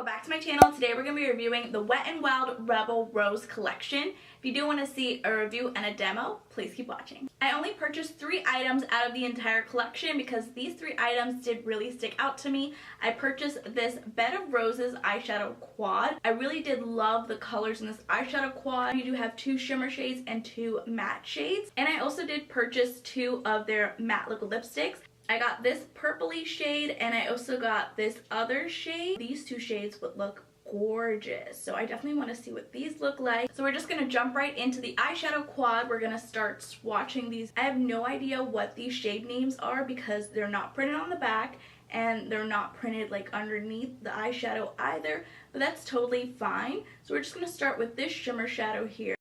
welcome back to my channel. Today we're going to be reviewing the Wet n Wild Rebel Rose collection. If you do want to see a review and a demo, please keep watching. I only purchased 3 items out of the entire collection because these 3 items did really stick out to me. I purchased this Bed of Roses eyeshadow quad. I really did love the colors in this eyeshadow quad. You do have 2 shimmer shades and 2 matte shades. And I also did purchase 2 of their matte liquid lipsticks. I got this purpley shade and I also got this other shade. These 2 shades would look gorgeous, so I definitely want to see what these look like. So we're just going to jump right into the eyeshadow quad. We're going to start swatching these. I have no idea what these shade names are because they're not printed on the back and they're not printed like underneath the eyeshadow either, but that's totally fine. So we're just going to start with this shimmer shadow here.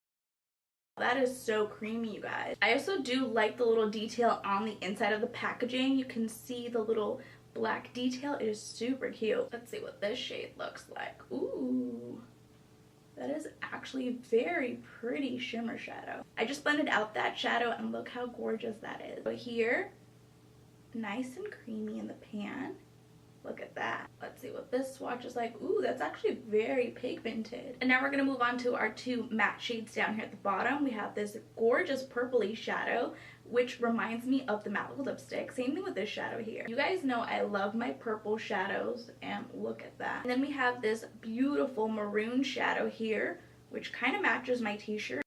That is so creamy, you guys. I also do like the little detail on the inside of the packaging. You can see the little black detail. It is super cute. Let's see what this shade looks like. Ooh, that is actually a very pretty shimmer shadow. I just blended out that shadow and look how gorgeous that is. So here, nice and creamy in the pan. Look at that. Let's see what this swatch is like. Ooh, that's actually very pigmented. And now we're going to move on to our 2 matte shades down here at the bottom. We have this gorgeous purpley shadow, which reminds me of the matte liquid lipstick. Same thing with this shadow here. You guys know I love my purple shadows, and look at that. And then we have this beautiful maroon shadow here, which kind of matches my t-shirt.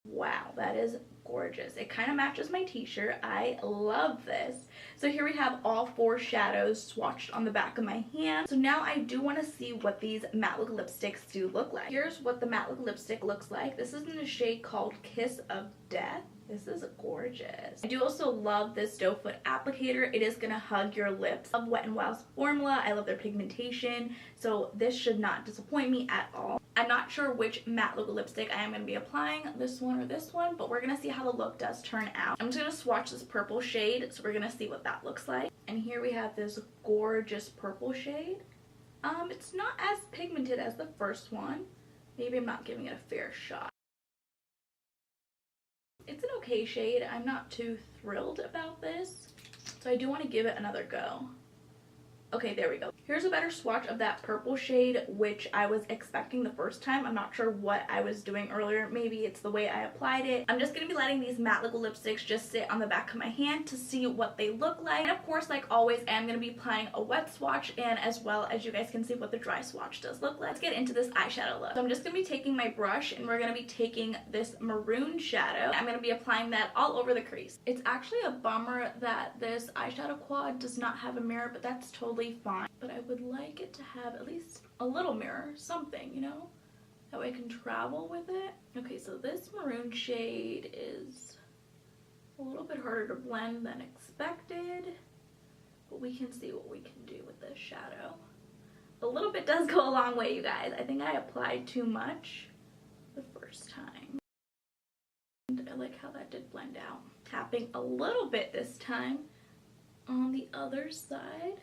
Wow, that is gorgeous. It kind of matches my t-shirt. I love this. So here we have all 4 shadows swatched on the back of my hand. So now I do want to see what these matte liquid lipsticks do look like. Here's what the matte liquid lipstick looks like. This is in a shade called Kiss of Death. This is gorgeous. I do also love this doe foot applicator. It is going to hug your lips. I love Wet n Wild's formula. I love their pigmentation. So this should not disappoint me at all. I'm not sure which matte liquid lipstick I am going to be applying, this one or this one, but we're going to see how the look does turn out. I'm just going to swatch this purple shade, so we're going to see what that looks like. And here we have this gorgeous purple shade. It's not as pigmented as the first one. Maybe I'm not giving it a fair shot. It's an okay shade. I'm not too thrilled about this, so I do want to give it another go. Okay, there we go. Here's a better swatch of that purple shade, which I was expecting the first time. I'm not sure what I was doing earlier. Maybe it's the way I applied it. I'm just going to be letting these matte liquid lipsticks just sit on the back of my hand to see what they look like. And of course, like always, I'm going to be applying a wet swatch, and as well as you guys can see what the dry swatch does look like. Let's get into this eyeshadow look. So I'm just going to be taking my brush, and we're going to be taking this maroon shadow. I'm going to be applying that all over the crease. It's actually a bummer that this eyeshadow quad does not have a mirror, but that's totally fine. But I would like it to have at least a little mirror, something, you know, that way I can travel with it. Okay, so this maroon shade is a little bit harder to blend than expected, but we can see what we can do with this shadow. A little bit does go a long way, you guys. I think I applied too much the first time, and I like how that did blend out. Tapping a little bit this time on the other side.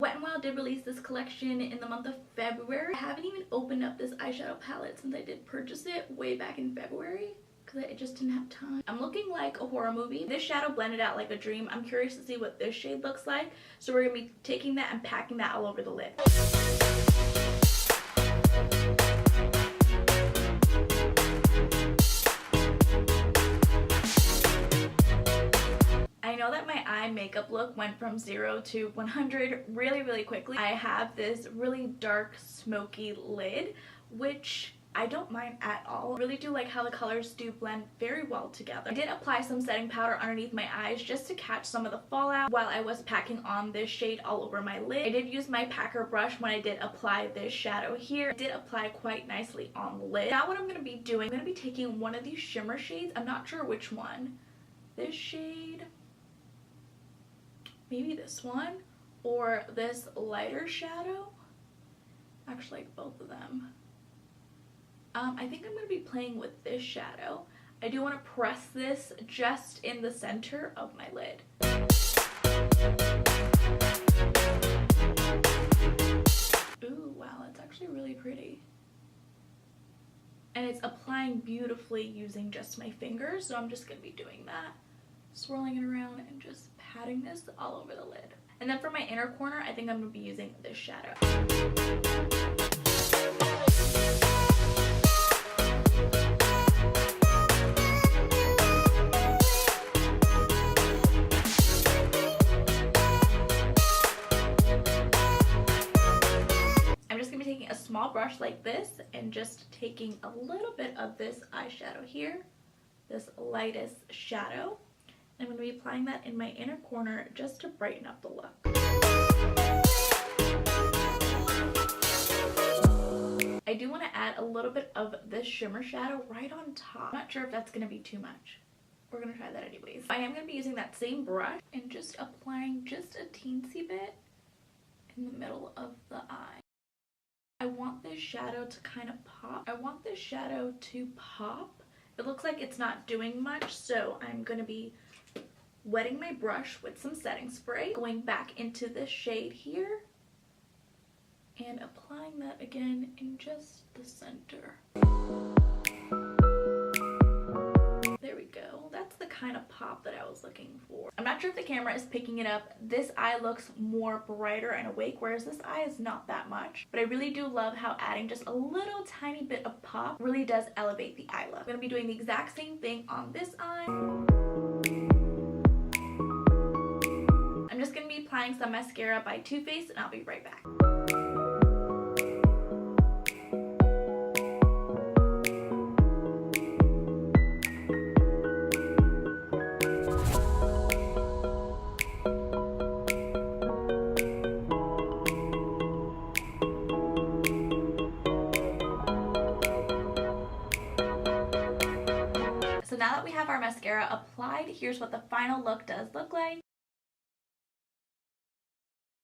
Wet n Wild did release this collection in the month of February. I haven't even opened up this eyeshadow palette since I did purchase it way back in February because I just didn't have time. I'm looking like a horror movie. This shadow blended out like a dream. I'm curious to see what this shade looks like. So we're going to be taking that and packing that all over the lid. I know that my eye makeup look went from 0 to 100 really quickly. I have this really dark smoky lid, which I don't mind at all. I really do like how the colors do blend very well together. I did apply some setting powder underneath my eyes just to catch some of the fallout while I was packing on this shade all over my lid. I did use my packer brush when I did apply this shadow here. It did apply quite nicely on the lid. Now what I'm going to be doing, I'm going to be taking one of these shimmer shades. I'm not sure which one. This shade, maybe this one, or this lighter shadow. Actually, like both of them. I think I'm going to be playing with this shadow. I do want to press this just in the center of my lid. Ooh, wow, that's actually really pretty. And it's applying beautifully using just my fingers, so I'm just going to be doing that. Swirling it around and just patting this all over the lid. And then for my inner corner, I think I'm going to be using this shadow. I'm just going to be taking a small brush like this and just taking a little bit of this eyeshadow here, this lightest shadow. I'm going to be applying that in my inner corner just to brighten up the look. I do want to add a little bit of this shimmer shadow right on top. I'm not sure if that's going to be too much. We're going to try that anyways. I am going to be using that same brush and just applying just a teensy bit in the middle of the eye. I want this shadow to kind of pop. It looks like it's not doing much, so I'm going to be wetting my brush with some setting spray, going back into this shade here, and applying that again in just the center. There we go. That's the kind of pop that I was looking for. I'm not sure if the camera is picking it up. This eye looks more brighter and awake, whereas this eye is not that much. But I really do love how adding just a little tiny bit of pop really does elevate the eye look. I'm going to be doing the exact same thing on this eye. I'm just going to be applying some mascara by Too Faced, and I'll be right back. So now that we have our mascara applied, here's what the final look does look like.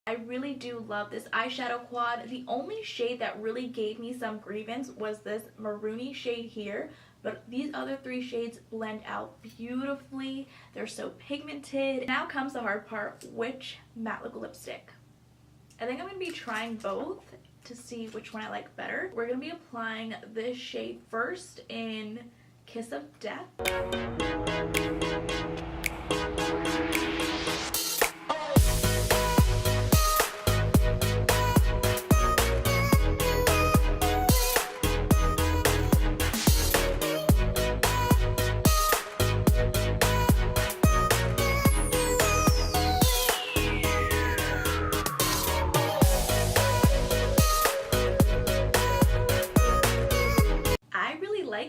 I really do love this eyeshadow quad. The only shade that really gave me some grievance was this maroony shade here, but these other three shades blend out beautifully. They're so pigmented. Now comes the hard part, which matte liquid lipstick. I think I'm going to be trying both to see which one I like better. We're going to be applying this shade first in Kiss of Death.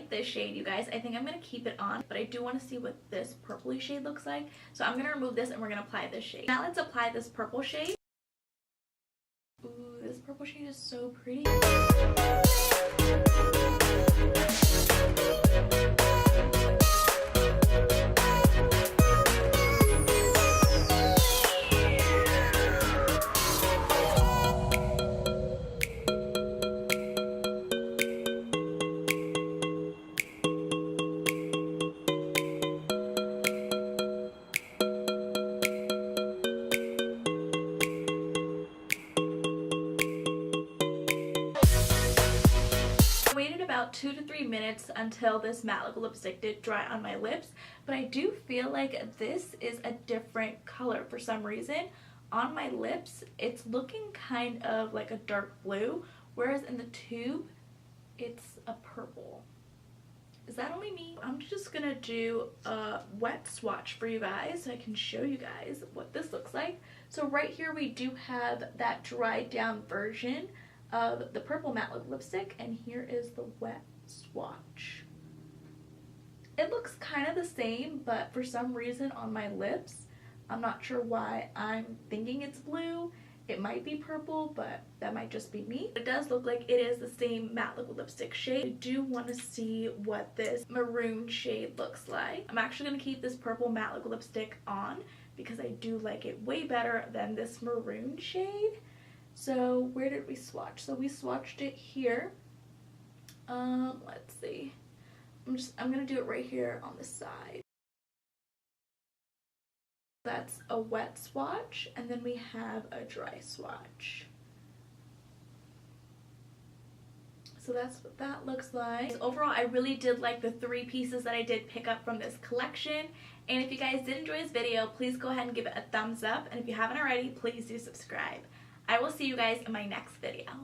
This shade, you guys. I think I'm going to keep it on, but I do want to see what this purpley shade looks like. So I'm going to remove this and we're going to apply this shade. Now let's apply this purple shade. Ooh, this purple shade is so pretty. About 2 to 3 minutes until this matte liquid lipstick did dry on my lips, but I do feel like this is a different color for some reason. On my lips, it's looking kind of like a dark blue, whereas in the tube, it's a purple. Is that only me? I'm just gonna do a wet swatch for you guys so I can show you guys what this looks like. So right here we do have that dried down version of the purple matte liquid lipstick, and here is the wet swatch. It looks kind of the same, but for some reason on my lips, I'm not sure why I'm thinking it's blue. It might be purple, but that might just be me. It does look like it is the same matte liquid lipstick shade. I do want to see what this maroon shade looks like. I'm actually going to keep this purple matte liquid lipstick on because I do like it way better than this maroon shade. So where did we swatch? So we swatched it here. Let's see. I'm gonna do it right here on the side. That's a wet swatch, and then we have a dry swatch. So So that's what that looks like. Overall, I really did like the 3 pieces that I did pick up from this collection. And if you guys did enjoy this video, please go ahead and give it a thumbs up. And if you haven't already, please do subscribe. I will see you guys in my next video.